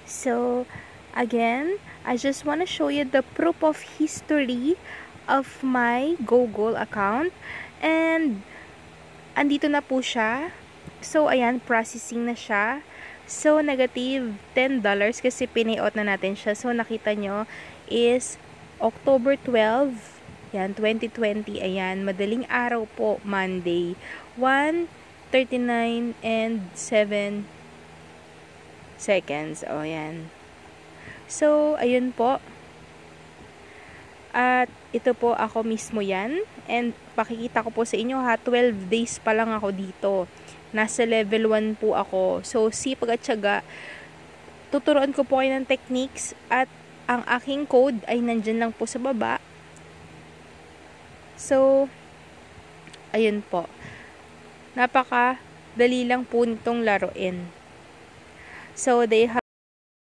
So, again, I just want to show you the proof of history of my Google account. And, andito na po siya. So, ayan, processing na siya. So, negative $10 kasi pinayout na natin siya. So, nakita nyo is October 12, yan, 2020. Ayan, madaling araw po, Monday. 1:39 and 7 seconds. O, yan. So, ayun po. At ito po ako mismo yan. And pakikita ko po sa inyo ha, 12 days pa lang ako dito. Nasa level 1 po ako. So, sipag at tiyaga. Tuturuan ko po kayo ng techniques at ang aking code ay nandyan lang po sa baba. So, ayun po. Napaka dali lang po nitong laruin. So, they